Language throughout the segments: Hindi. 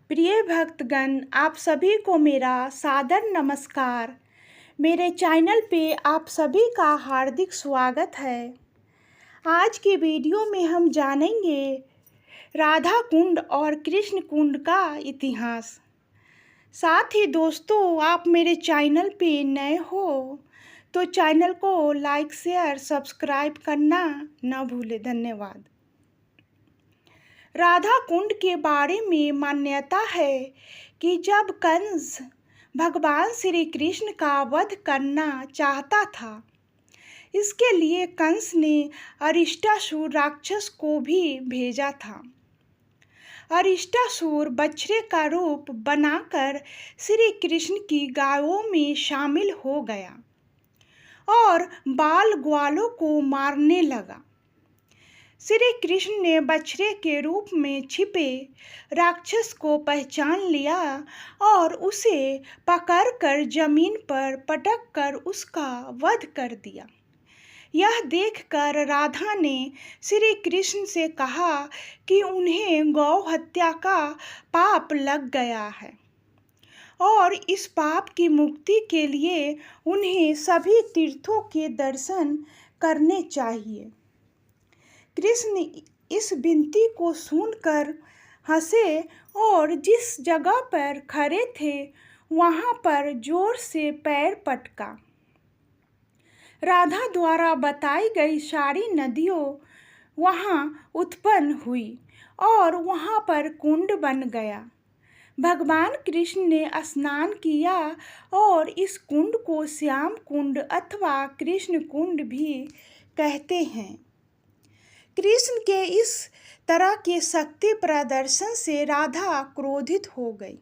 प्रिय भक्तगण, आप सभी को मेरा सादर नमस्कार। मेरे चैनल पे आप सभी का हार्दिक स्वागत है। आज की वीडियो में हम जानेंगे राधा कुंड और कृष्ण कुंड का इतिहास। साथ ही दोस्तों, आप मेरे चैनल पे नए हो तो चैनल को लाइक शेयर सब्सक्राइब करना न भूलें। धन्यवाद। राधा कुंड के बारे में मान्यता है कि जब कंस भगवान श्री कृष्ण का वध करना चाहता था, इसके लिए कंस ने अरिष्टासुर राक्षस को भी भेजा था। अरिष्टासुर बछड़े का रूप बनाकर श्री कृष्ण की गायों में शामिल हो गया और बाल ग्वालों को मारने लगा। श्री कृष्ण ने बछड़े के रूप में छिपे राक्षस को पहचान लिया और उसे पकड़कर जमीन पर पटक कर उसका वध कर दिया। यह देखकर राधा ने श्री कृष्ण से कहा कि उन्हें गौ हत्या का पाप लग गया है और इस पाप की मुक्ति के लिए उन्हें सभी तीर्थों के दर्शन करने चाहिए। कृष्ण इस विनती को सुनकर हंसे और जिस जगह पर खड़े थे वहां पर जोर से पैर पटका। राधा द्वारा बताई गई सारी नदियों वहां उत्पन्न हुई और वहां पर कुंड बन गया। भगवान कृष्ण ने स्नान किया और इस कुंड को श्याम कुंड अथवा कृष्ण कुंड भी कहते हैं। कृष्ण के इस तरह के शक्ति प्रदर्शन से राधा क्रोधित हो गई।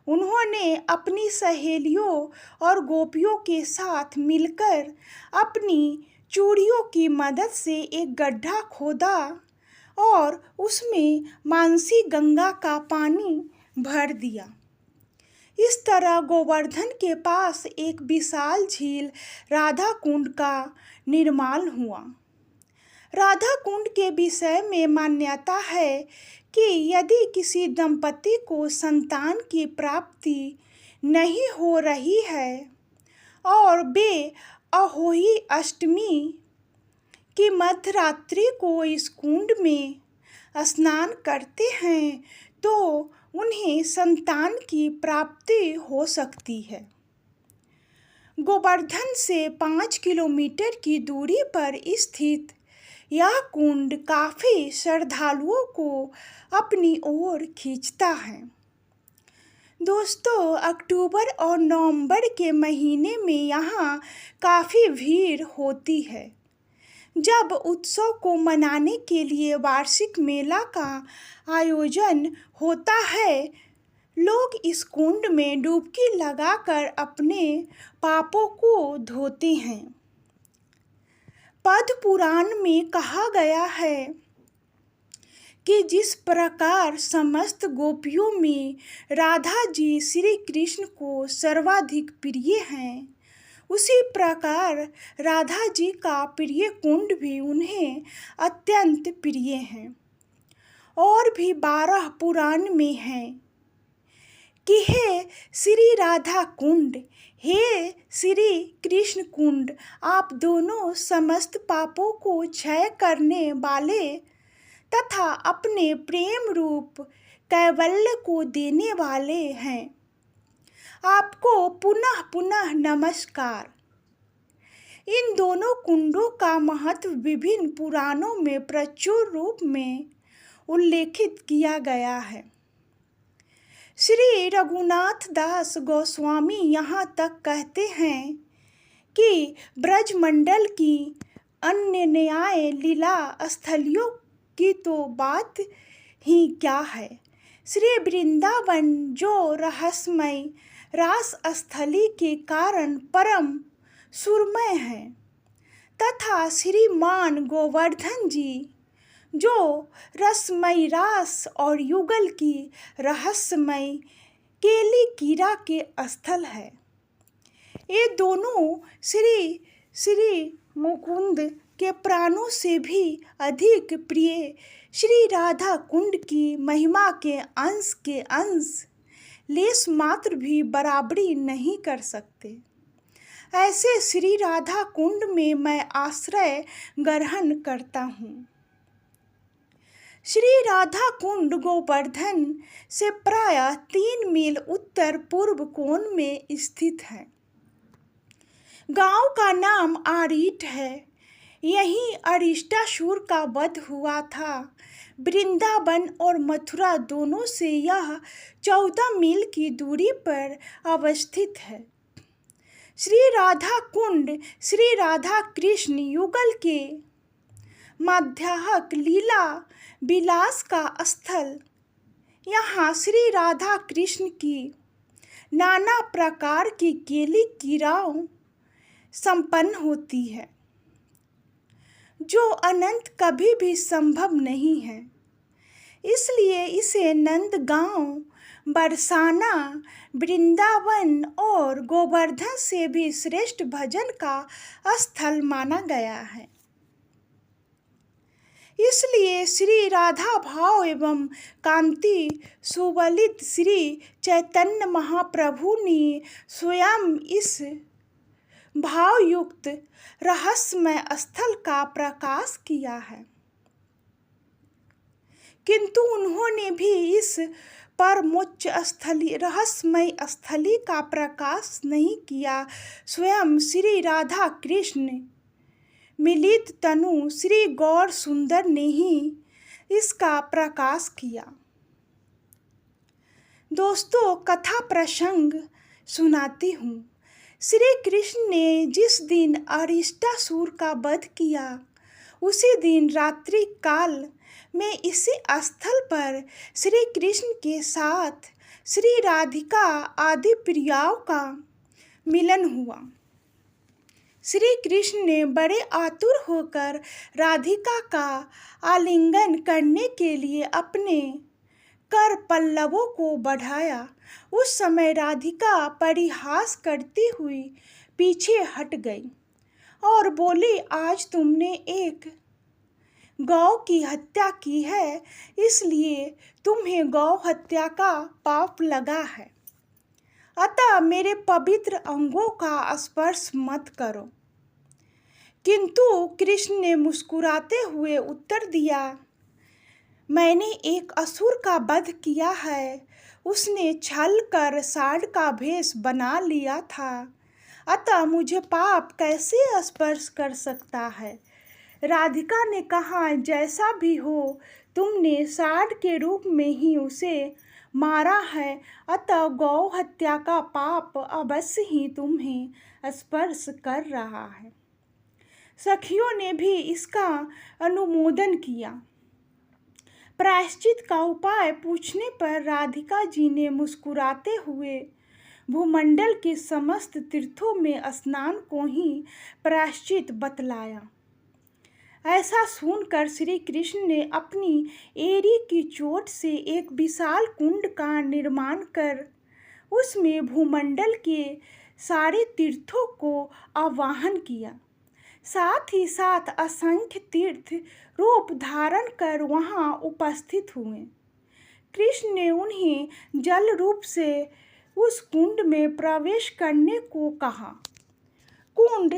उन्होंने अपनी सहेलियों और गोपियों के साथ मिलकर अपनी चूड़ियों की मदद से एक गड्ढा खोदा और उसमें मानसी गंगा का पानी भर दिया। इस तरह गोवर्धन के पास एक विशाल झील राधा कुंड का निर्माण हुआ। राधा कुंड के विषय में मान्यता है कि यदि किसी दंपति को संतान की प्राप्ति नहीं हो रही है और वे अहोई अष्टमी की मध्यरात्रि को इस कुंड में स्नान करते हैं तो उन्हें संतान की प्राप्ति हो सकती है। गोवर्धन से 5 किलोमीटर की दूरी पर स्थित यह कुंड काफी श्रद्धालुओं को अपनी ओर खींचता है। दोस्तों, अक्टूबर और नवंबर के महीने में यहाँ काफी भीड़ होती है। जब उत्सव को मनाने के लिए वार्षिक मेला का आयोजन होता है, लोग इस कुंड में डुबकी लगाकर अपने पापों को धोते हैं। पद्म पुराण में कहा गया है कि जिस प्रकार समस्त गोपियों में राधा जी श्री कृष्ण को सर्वाधिक प्रिय हैं, उसी प्रकार राधा जी का प्रिय कुंड भी उन्हें अत्यंत प्रिय है। और भी 12 पुराण में है कि हे श्री राधा कुंड, हे श्री कृष्ण कुंड, आप दोनों समस्त पापों को क्षय करने वाले तथा अपने प्रेम रूप कैवल्य को देने वाले हैं। आपको पुनः पुनः नमस्कार। इन दोनों कुंडों का महत्व विभिन्न पुराणों में प्रचुर रूप में उल्लेखित किया गया है। श्री रघुनाथ दास गोस्वामी यहाँ तक कहते हैं कि ब्रजमंडल की अन्य न्याय लीला स्थलियों की तो बात ही क्या है। श्री वृंदावन जो रहस्यमय रास स्थली के कारण परम सुरमय है तथा श्रीमान गोवर्धन जी जो रसमय रास और युगल की रहस्यमय केली कीड़ा के स्थल है। ये दोनों श्री श्री मुकुंद के प्राणों से भी अधिक प्रिय श्री राधा कुंड की महिमा के अंश लेस मात्र भी बराबरी नहीं कर सकते। ऐसे श्री राधा कुंड में मैं आश्रय ग्रहण करता हूँ। श्री राधा कुंड गोवर्धन से प्रायः 3 मील उत्तर पूर्व कोण में स्थित है। गांव का नाम आरीट है। यहीं अरिष्टासुर का वध हुआ था। वृंदावन और मथुरा दोनों से यह 14 मील की दूरी पर अवस्थित है। श्री राधा कुंड श्री राधा कृष्ण युगल के माध्याह्निक लीला विलास का स्थल। यहाँ श्री राधा कृष्ण की नाना प्रकार की केली क्रीड़ाओं संपन्न होती है, जो अनंत कभी भी संभव नहीं है। इसलिए इसे नंदगांव, बरसाना, वृंदावन और गोवर्धन से भी श्रेष्ठ भजन का स्थल माना गया है। इसलिए श्री राधा भाव एवं कांति सुवलित श्री चैतन्य महाप्रभु ने स्वयं इस भावयुक्त रहस्यमय स्थल का प्रकाश किया है। किंतु उन्होंने भी इस परमोच्च रहस्यमय स्थली का प्रकाश नहीं किया। स्वयं श्री राधा कृष्ण मिलित तनु श्री गौर सुंदर ने ही इसका प्रकाश किया। दोस्तों, कथा प्रसंग सुनाती हूँ। श्री कृष्ण ने जिस दिन अरिष्टासुर का वध किया, उसी दिन रात्रि काल में इसी स्थल पर श्री कृष्ण के साथ श्री राधिका आदि प्रियाओं का मिलन हुआ। श्री कृष्ण ने बड़े आतुर होकर राधिका का आलिंगन करने के लिए अपने कर पल्लवों को बढ़ाया। उस समय राधिका परिहास करती हुई पीछे हट गई और बोली, आज तुमने एक गौ की हत्या की है, इसलिए तुम्हें गौ हत्या का पाप लगा है। अतः मेरे पवित्र अंगों का स्पर्श मत करो। किंतु कृष्ण ने मुस्कुराते हुए उत्तर दिया, मैंने एक असुर का वध किया है। उसने छल कर सांड का भेष बना लिया था, अतः मुझे पाप कैसे स्पर्श कर सकता है। राधिका ने कहा, जैसा भी हो, तुमने सांड के रूप में ही उसे मारा है, अतः गौ हत्या का पाप अवश्य ही तुम्हें स्पर्श कर रहा है। सखियों ने भी इसका अनुमोदन किया। प्रायश्चित का उपाय पूछने पर राधिका जी ने मुस्कुराते हुए भूमंडल के समस्त तीर्थों में स्नान को ही प्रायश्चित बतलाया। ऐसा सुनकर श्री कृष्ण ने अपनी एड़ी की चोट से एक विशाल कुंड का निर्माण कर उसमें भूमंडल के सारे तीर्थों को आवाहन किया। साथ ही साथ असंख्य तीर्थ रूप धारण कर वहां उपस्थित हुए। कृष्ण ने उन्हें जल रूप से उस कुंड में प्रवेश करने को कहा। कुंड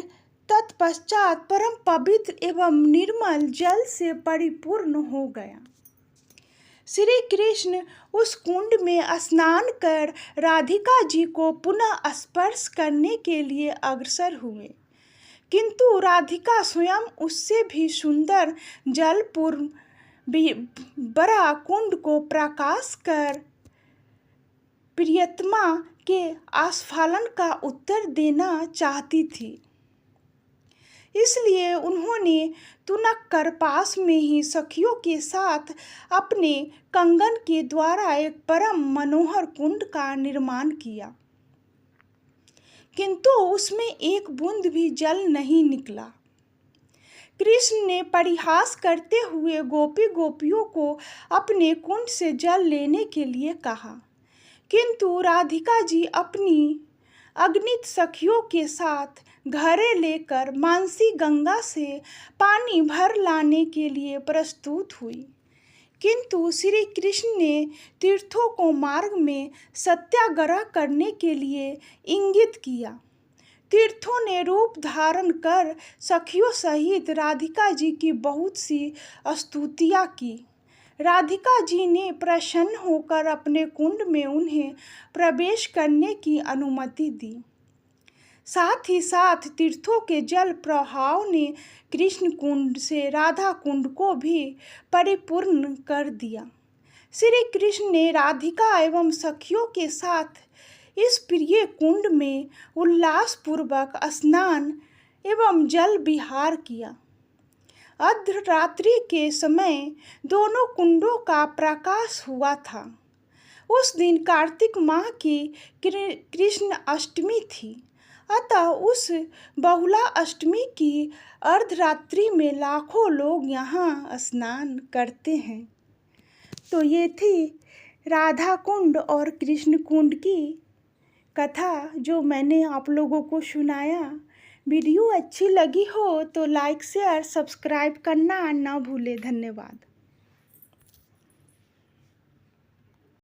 तत्पश्चात परम पवित्र एवं निर्मल जल से परिपूर्ण हो गया। श्री कृष्ण उस कुंड में स्नान कर राधिका जी को पुनः स्पर्श करने के लिए अग्रसर हुए, किंतु राधिका स्वयं उससे भी सुंदर जलपूर्ण बड़ा कुंड को प्रकाश कर प्रियतमा के आस्फालन का उत्तर देना चाहती थी। इसलिए उन्होंने तुनक कर पास में ही सखियों के साथ अपने कंगन के द्वारा एक परम मनोहर कुंड का निर्माण किया, किंतु उसमें एक बूंद भी जल नहीं निकला। कृष्ण ने परिहास करते हुए गोपियों को अपने कुंड से जल लेने के लिए कहा, किंतु राधिका जी अपनी अगणित सखियों के साथ घड़े लेकर मानसी गंगा से पानी भर लाने के लिए प्रस्तुत हुई, किंतु श्री कृष्ण ने तीर्थों को मार्ग में सत्याग्रह करने के लिए इंगित किया। तीर्थों ने रूप धारण कर सखियों सहित राधिका जी की बहुत सी स्तुतियाँ की। राधिका जी ने प्रसन्न होकर अपने कुंड में उन्हें प्रवेश करने की अनुमति दी। साथ ही साथ तीर्थों के जल प्रवाह ने कृष्ण कुंड से राधा कुंड को भी परिपूर्ण कर दिया। श्री कृष्ण ने राधिका एवं सखियों के साथ इस प्रिय कुंड में उल्लासपूर्वक स्नान एवं जल विहार किया। अर्धरात्रि के समय दोनों कुंडों का प्रकाश हुआ था। उस दिन कार्तिक माह की कृष्ण अष्टमी थी, अतः उस बहुला अष्टमी की अर्धरात्रि में लाखों लोग यहाँ स्नान करते हैं। तो ये थी राधा कुंड और कृष्ण कुंड की कथा जो मैंने आप लोगों को सुनाया। वीडियो अच्छी लगी हो तो लाइक शेयर सब्सक्राइब करना ना भूलें। धन्यवाद।